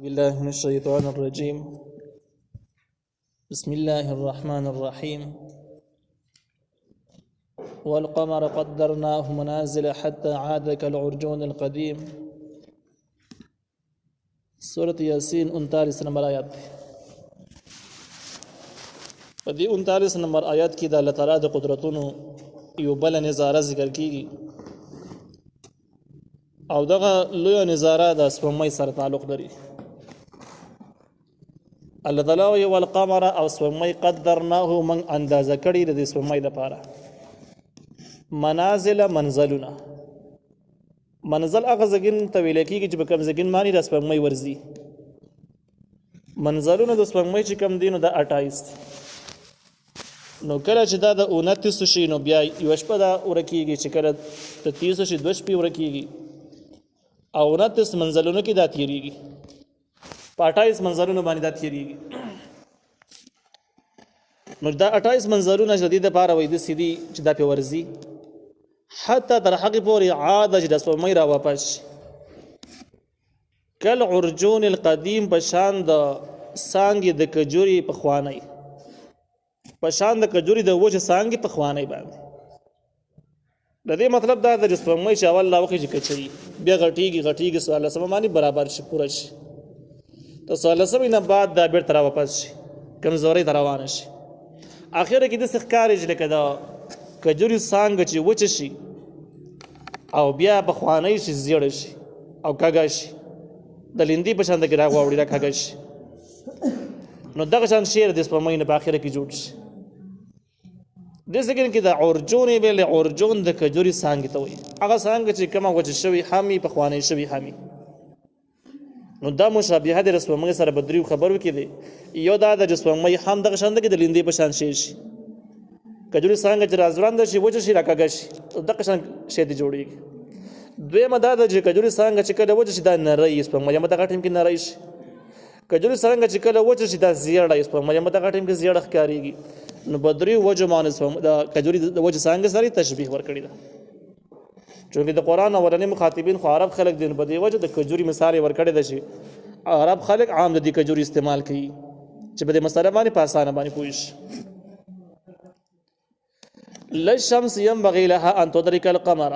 بالله من الشيطان الرجيم. بسم الله الرحمن الرحيم. والقمر قدرناه منازل حتى عاد كالعرجون القديم. سورة یاسین 39 نمبر آیات دی. په دې 39 نمبر آیات کې د الله تعالی د قدرتونو یو بل نظاره ذکر کیږي او دغه لوی نظاره د سپوږمۍ سره تعلق لري. الله تعالی یو القمر او سپوږمۍ قدرناه من اندازه کړی د سپوږمۍ لپاره منازل منزلونه. منزل هغه زګین ته ویل کېږي چې په کوم زګین باندې د سپوږمۍ ورځي. منزلونه د سپوږمۍ چې کوم دي نو د 28 دي. نو کله چې دا د 29 شي نو بیا یو شپه دا ورکیږي چې کله د 30 شي 2 شپې ورکیږي او 29 منزلونو کې دا تیریږي. په 28 منزلونو باندې دا تیریږي. نو دا 28 منزلونه چې د دې لپاره وایي د سیدي چې دا په ورځي حتی تر هغې پورې عاده چې د سپوږمۍ را واپس شي کل عرجون القدیم په شان د څانګې د کجوري پخوانی په شان د کجوري د وچې څانګې پخوانی باندې. د دې مطلب دا د سپوږمۍ چې اول لا وخت چې کچوي بیا غټیږي 14 باندې برابر شي پوره شي ته 14 نه بعد دا بیرته را واپس شي کمزوري ته روانه شي. اخر کې د ښکاري چې لکه دا کجوري څانګه چې وچه شي او بیا پخوانی شي زیړه شي او کږه شي د لیندۍ په شان د کې راواوړي را کږه شي. نو دغه شان شعر د سپوږمۍ نه په اخره کې جوړ شي. دې سکن کې د عرجون بل عرجون د کجوري څانګې ته وایي هغه څانګه چې کومه وچه شوي همي پخوانی شوي همي. نو دا مشابهت د سپوږمۍ سره به دریو خبرو کې دی. یو دا د سپوږمۍ هم دغه شان ده کې د لیندۍ په شان شي کجوري څانګه چې راځوړنده شي وچه شي راکږه شي دغه شان شی دی جوړیږي. دویمه دا ده چې کجوري څانګه چې کله وچه شي دا نری سپوږمۍ هم دغه ټیم کې نری شي. کجوري څانګه چې کله وچه شي دا زیړه سپوږمۍ هم دغه ټیم کې زیړه ښکارېږي. نو په دریو وجو باندې د کجوري د وچې څانګې سره تشبیه ورکړې ده. چونکې د قرآن اولني مخاطبین خو عرب خلک دي په دې وجه د کجوري مثال یې ورکړی ده چې عرب خلک عام د دې کجوري استعمال کوي چې په دې مسله باندې په اسانه باندې پوه شي. للشمس ينبغي لها ان تدرك القمر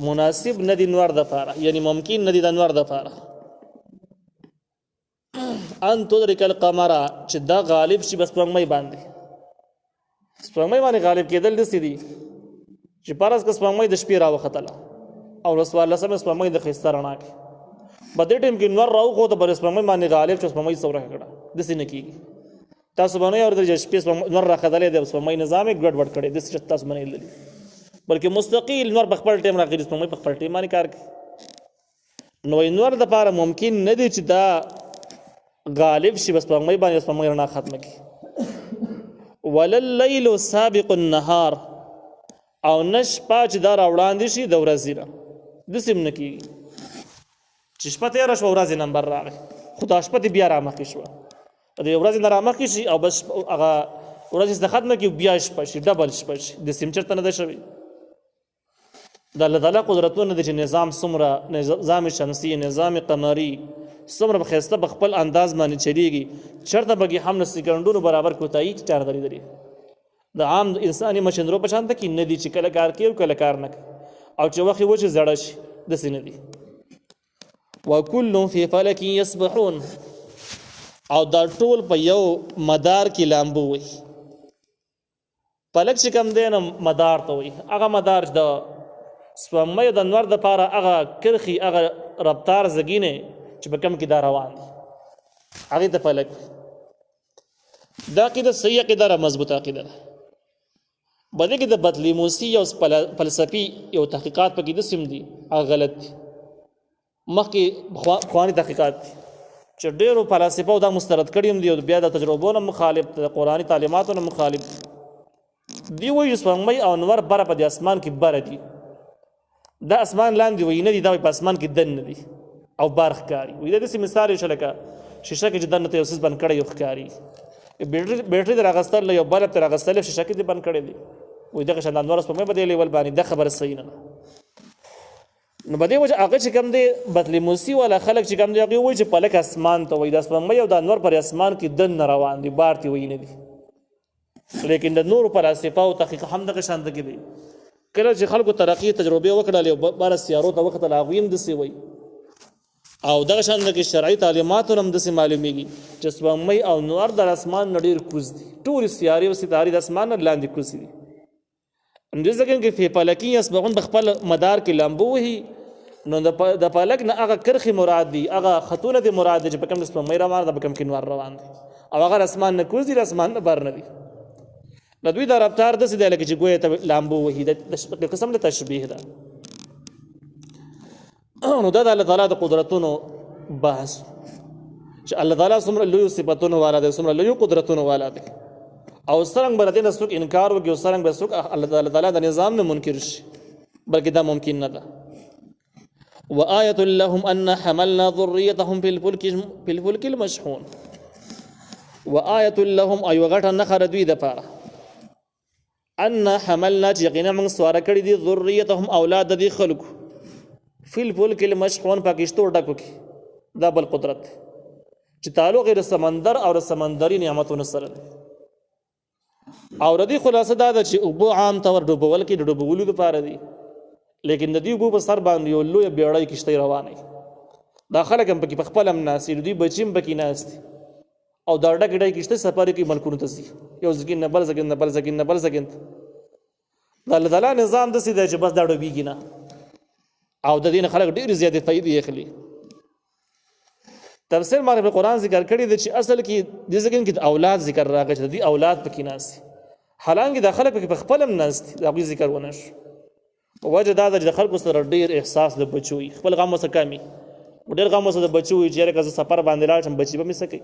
مناسب ندی نور د فاره یعنی ممکن ندی د نور د فاره ان تدرك القمر چې دا غالب شي بس سپوږمۍ باندې. سپوږمۍ باندې غالب کېدل داسې دي چې پرس که سپوږمۍ د شپې راوختله او رسول سپوږمۍ د ښایسته رڼا کې په دې ټیم کې نور راوخوته پر سپوږمۍ باندې غالب چې سپوږمۍ څه ورکه کړه داسې نه کېږي. تاسو باندې اورېدل چې شپې نور راختلی دی سپوږمۍ نظام یې ګډوډ کړی داسې چې تاسو باندې لیدلي بلکې مستقیل نور په خپل ټیم راغلي سپوږمۍ په خپل ټیم باندې کار کوي. نو نور دپاره ممکن نه دی چې دا غالب شي بس سپوږمۍ باندې سپوږمۍ رڼا ختمه کړي. ولللیل سابق النهار او نه شپه چې دا راوړاندې شي د ورځې نه داسې هم نه کېږي چې شپه تېره شوه ورځې نمبر راغی خو دا شپه دې بیا رامخکې شوه د ورځې نه رامخکې شي او بس هغه ورځې څخه ختمه کړي بیا شپه شي ډبل شپه شي داسې هم چېرته نه ده شوې. د الله تعالی قدرتونه دي چې نظام څومره نظام شمسي نظام قمري څومره په ښایسته په خپل انداز باندې چلیږي چېرته به کې هم نه سکندونو برابر کوتاهي چاره لري. د عام انساني مشندرو په شان ته کې نه دي چې کله کار کوي او کله کار نه کوي او چې وخت یې وچې زړه شي داسې نه دي. وکل فی فلک یسبحون او دا ټول په یو مدار کې لامبو وي. فلک چې کوم دی نو مدار ته وي هغه مدار د سپوږمۍ د نور دپاره هغه کرښې هغه رفتار زګینې چې په کوم کې دا روان دي هغې ته فلک وي. دا عقیده صحیح عقیده ده مضبوطه عقیده ده. په دې کې د بطلیموسي او فلسفي یو تحقیقات پکې داسې هم دي هغه غلط دي. مخکې پخواني تحقیقات دي چې ډېرو فلاسفو دا مسترد کړي هم دي او بیا د تجربو نه مخالف د قرآني تعلیماتو نه مخالف دي. وایي سپوږمۍ او نور بره په دې اسمان کې بره دي دا اسمان لاندې وایي نه دي دا په اسمان کې دن نه دي او بار ښکاري. وایي دا داسې مثال یو لکه شیشه کې چې دننه ته یو څیز بند کړی یو ښکاري بیټري در اغستل یو بلب تر اغستل شیشه کې دې بند کړی دی. وایي دغه شان د نور سپوږمۍ په دې لیول باندې دا خبره صحیح نه ده. نو بده وجه هغه چې کوم دی بطلیموسی والا خلک چې کوم دی هغه وایي چې پلک اسمان ته وایي د سپوږمۍ او د انور پر اسمان کې دن روان دي بار تی وایي نه دي لیکن د نور پر صفه او تحقیق هم دغه شان دغه دی کله چې خلکو ترقی تجربه وکړه له بار سیارو ته وخت لاغویم د سی وایي او دغه شان دغه شرعي تعلیمات هم د سی معلومیږي چې سپوږمۍ او نور د اسمان نډیر کوز دي ټول سیارې او ستارې د اسمان لاندې کوز دي اندې ځکه کې په فلکی اسبغون بخپل مدار کې لامبو وهي نو د فلک نه هغه کرخي مراد دي هغه خطونه دي مراد دي چې په کوم سپوږمۍ روان ده په کوم کې نور روان دي او هغه اسمان نه کوز دي اسمان نه بار نه دي د دوی د رفتار د سیده لکه چې ګویا ته لامبو وهي د قسم له تشبیه ده نو دا د الله تعالی د قدرتونو بحث چې الله تعالی څومره لوی صفاتونو والا دی څومره لوی قدرتونو والا دی او څنګه برته نه څوک انکار وکي او څنګه به څوک الله تعالی د نظام نه منکر شي بلکې دا ممکن نه ده وآية لهم أن حملنا ذريتهم في الفلك المشحون وآية لهم أي وغټه نخره دوی د پاره ان حملنا یقینا من سواره کړی دي ذریتهم اولاد دي خلق في الفلك المشحون پاکشتو ډکو کی دا بل قدرت چې تعلق د سمندر او د سمندري نعمتونو سره او ردی خلاصه دا چې ابو عام تور ډوبول کې ډوبولو لپاره دي لیکن د دې ابو په سر باندې یو لوی بیړۍ کشته روانه دا خلک هم پکې په خپل هم ناسي دوی بچیم پکې ناست او دا ډکې کشته سفر کې ملکونو ته سي یو ځکه نه بل ځکه نه بل ځکه نه بل ځکه دا الله تعالی نظام د سي چې بس دا ډوبېږي نه او د دین خلک ډېر زیاتې فائدې اخلي تفسیر باندې په قران ذکر کړی دی چې اصل کې د ځکه کې اولاد ذکر راغی چې د اولاد پکې ناس حالانکه د خلک په خپل هم ناس دا غوي ذکر ونش وجه دا د خلکو سره ډېر احساس د بچوي خپل غم وسه کمی ډېر غم وسه د بچوي چې راکه سفر باندې لاړم بچي به مسکي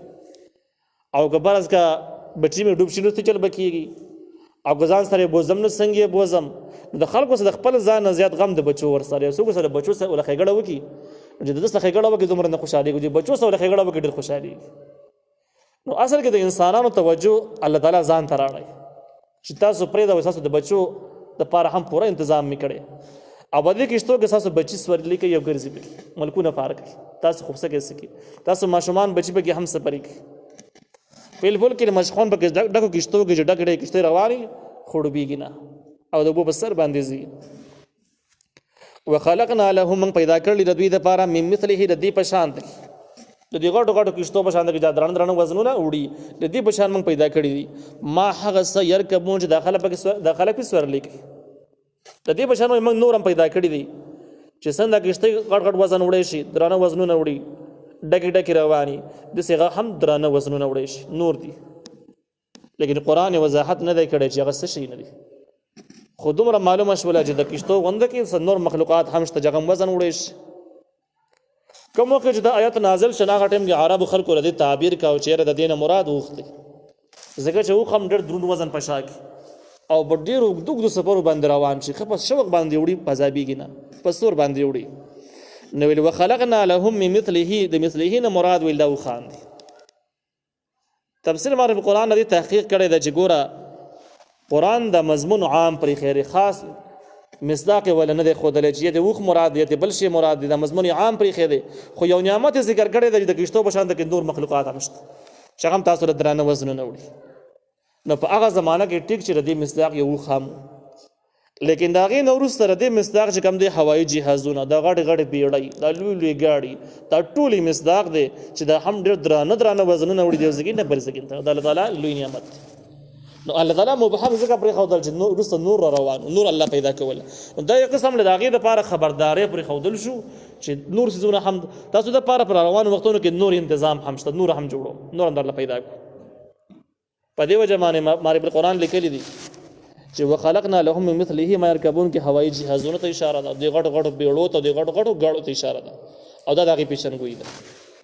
او کبرز کا بچی مې ډوب شنو ته چل بکیږي او غزان سره بوزم نه څنګه بوزم د خلکو سره خپل ځان زیات غم د بچو ور سره یو سره بچو سره ولخه غړه وکي چې د څه خېګړه وکي دومره نه خوشاله کېږي بچو سره خېګړه وکي ډېر خوشاله نو اصل کې د انسانانو توجه الله تعالی ځان ته راړي چې تاسو پرې دا وساسو د بچو د پاره هم پوره تنظیم میکړي او باندې کې شتو کې تاسو بچی سورلی کې یو ګرځي به ملکونه فارق تاسو خوبسه کې سکی تاسو ماشومان بچی به کې هم سپری کې بالکل کې مشخون به ډکو کې شتو کې ډکړې کې شته رواني خړوبېږي نه او د بو بسر باندې زی وخلقنا لهم من پیدا کړل د دوی د پاره مم مثله د دې پشان دي د دې غټو غټو کشتو پشان دي چې درن درن وزنونه وړي د دې پشان من پیدا کړی دي ما هغه س يرکبون چې داخله په سور لیکي د دې پشان من نورم پیدا کړی دي چې څنګه کشته غټ غټ وزن وړي شي درانه وزنونه وړي ډکی ډکی رواني د سیغه هم درانه وزنونه وړي شي نور دي لیکن قران وضاحت نه دی کړی چې هغه څه شي نه دي خودمره معلومه شوله چې د کشتو غونډه کې نور مخلوقات هم شته جګم وزن وړي شي کوم وخت چې د آیت نازل شنه غټم کې عربو خلکو ردی تعبیر کا او چیرې د دینه مراد وخته ځکه چې وخم ډېر درون وزن پشاک او ډېر وګدوګ د سفر باندې روان شي خپل شوق باندې وړي پزابيږي نه پسور باندې وړي نو ویل وخلقنا لهم من مثله د مثله نه مراد ویل دا خان دي تفسیر باندې قرآن دې تحقیق کړی د چې ګوره قرآن د مضمون عام پر خیر خاص مصداق ولا نه خودل چې د وخ مراد دی بل شي مراد دی د مضمون عام پر خیر خو یو نعمت ذکر کړی د کشتو په شان د نور مخلوقات همشت شغم تاسو له درانه وزن نه وړي نو په هغه زمانہ کې ټیک چې د مصداق یو خام لیکن دا غي نورس سره د مصداق چې کم دی هوایي جهازونه د غټ غټ بیړۍ د لوی لوی گاډي دا ټولي مصداق دی چې د هم ډېر درانه وزنونه وړي دی ځکه نه بل ځکه د الله تعالی لوی نعمت نو الله تعالی مبهم ذکر پر خودل چې نور رسل نور روان نور الله پیدا کول دا یو قسم له داغه د لپاره خبرداري پر خودل شو چې نور سيزونه هم تاسو د لپاره پر روان وختونو کې نور تنظیم هم شته نور هم جوړو نور الله پیدا کو په دې وجه باندې ماره پر قران لیکلي دي چې وخلقنا لهم من مثله ما يركبون کې هوایي جهازونه ته اشاره ده د غټو غټو بیړو ته د غټو غټو غاړو ته اشاره ده او دا دغه پیشنګوئی ده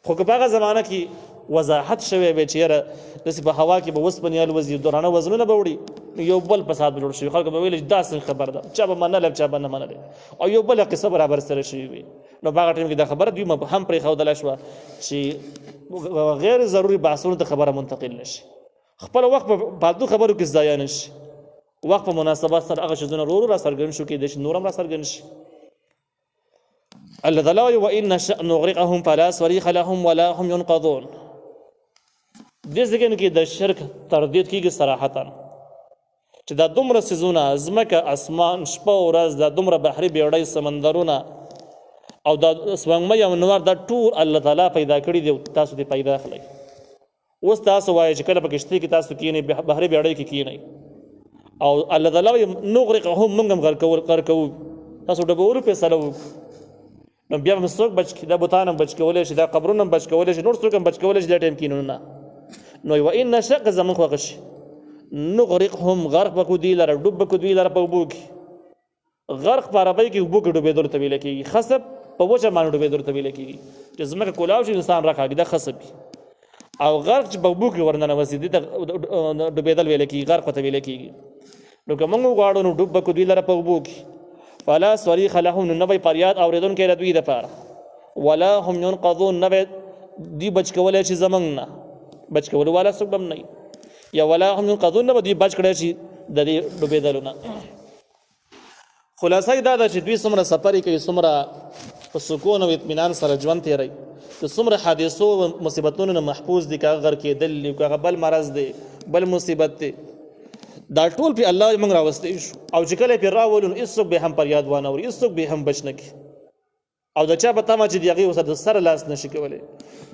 خو په هغه زمانہ کې وضاحت شوی به چیرې د په هوا کې به وسپنیال وزي درانه وزنونه به وړي یو بل فساد به جوړ شي خلک به ویل دا څنګه خبر ده چا به منل چا به نه منل او یو بل قصه برابر سره شي وي نو هغه ټیم کې دا خبره دوی هم پرې خودل شو چې غیر ضروري بحثونو ته خبره منتقل نشي خپل وخت په فالتو خبرو کې ضایع نشي وخت په مناسبات سره هغه شزونه را سرګن شو کې د نورم را سرګن شي الله تعالی وایي وان نشأ نغرقهم فلا صريخ لهم ولا هم ينقذون. دې ځای کې د شرک تردید کیږي صراحتا چې دا دومره څیزونه ځمکه اسمان شپه او ورځ دا دومره بحري بیړۍ سمندرونه او دا سپوږمۍ او انوار دا ټول الله تعالی پیدا کړي دي تاسو دې پیدا کړئ. اوس تاسو وایئ چې کله په کشتۍ کې تاسو کینئ بحري بیړۍ کې کینئ او الله تعالی وایي نغرقهم موږ هم غرق کوو تاسو ډوبولو فیصله وکړو. نو بیا هم څوک بچ دا بوتان هم بچ کولی شي دا قبرونه هم بچ کولی شي نور څوک هم بچ کولی شي دا ټایم کې نه. نو وان نشأ که زموږ خوښه شي نغرقهم غرق به کړو دوی لره ډوب به کړو دوی لره په اوبو کې. غرق په عربۍ کې اوبو کې ډوبېدلو ته ویل کېږي. خصب په وچه باندې ډوبېدلو ته ویل کېږي چې ځمکه کولاو شي انسان راکاږي دا خصب وي. او غرق چې په اوبو کې ورننوځي دې ته ډوبېدل ویل کېږي غرق ته ویل کېږي. نو که موږ وغواړو نو ډوب به کړو دوی لره په اوبو کې فلا صریخ لهم نو نه به فریاد اورېدونکی د دوی دپاره ولا هم ينقذون نه به دوی بچ کولی شي زموږ نه بچ کولو والا څوک به هم نه یا ولا هم ينقذون نه به دوی بچ کړی شي د دې ډوبېدلو نه. خلاصه دا ده چې دوی څومره سفرې کوي څومره په سکون او اطمینان سره ژوند تېروي د څومره حادثو او مصیبتونو نه محفوظ دي که هغه غر کېدل دي که هغه بل مرض دی بل مصیبت دی دا ټول پې الله موږ راوستی شو او چې کله پې راولو نو هېڅوک به هم فریاد وانه اوري هېڅوک به هم بچ نه کړي او د چا په تمه چې د هغې ورسره د سره لاس نشي کولی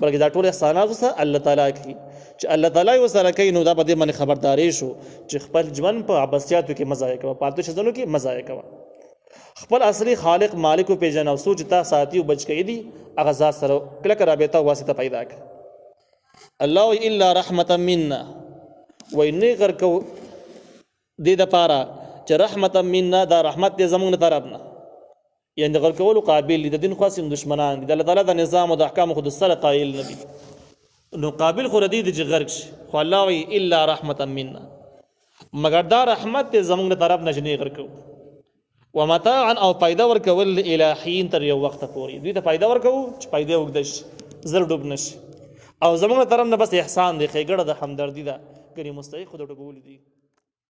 بلکې دا ټول احسانات ورسره الله تعالی کوي چې الله تعالی یې ورسره کوي نو دا په دې باندې خبرداری شو چې خپل ژوند په عبثیاتو کې مه ضایع کوه پالتو شیزونو کې مه ضایع کوه. خپل اصلي خالق مالک وپېژنه او څوک چې تا ساتي او بچ کوي دي هغه ذات سره کلکه رابطه او واسطه پیدا کړه. الله وایي الا رحمتا منا وایي نه غرقو دې دپاره چې رحمتا منا دا رحمت دی زموږ د طرف نه یعنې د غرقولو قابل دي د دین خاص دشمنان دي د الله تعالی د نظام او د احکامو خو د سره قایل نه دي نو قابل خو ردی دي چې غرق شي خو الله وایي الا رحمتا منا مګر دا رحمت دی زموږ د طرف نه چې نه غرقو ومتاعا او فایده ورکول الی حین تر یو وخته پورې دوی ته فایده ورکوو چې فایده اوږده شي زر ډوب نه شي او زموږ د طرف نه بس احسان دی ښېګړه د همدردي ده ګنې مستحق خو د ډوبولو دي.